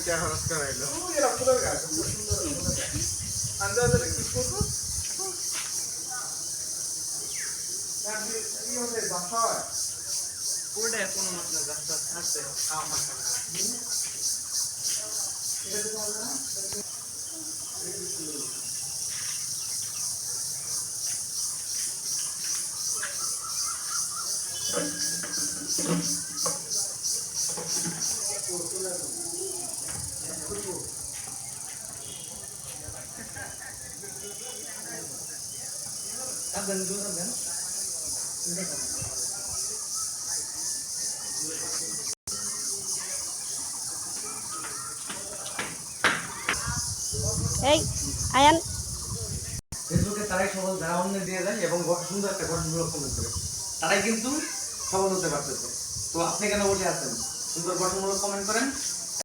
টাকা খরচ করাইলো এরা ফুলের গাছ খুব সুন্দর ফুলের গাছ আন্দাজে কি করবো এই হচ্ছে বাসা ওটা কোনো মাত্রা রাস্তা থাকতে আমার এটা তো হবে না এই আয়ান ফেসবুকে তারাই সফল যারা অন্য দিয়ে যায় এবং সুন্দর একটা গঠনমূলক কমেন্ট করে তারাই কিন্তু সফল হতে পারতেছে। তো আপনি কেন বসে আছেন? সুন্দর গঠনমূলক কমেন্ট করেন।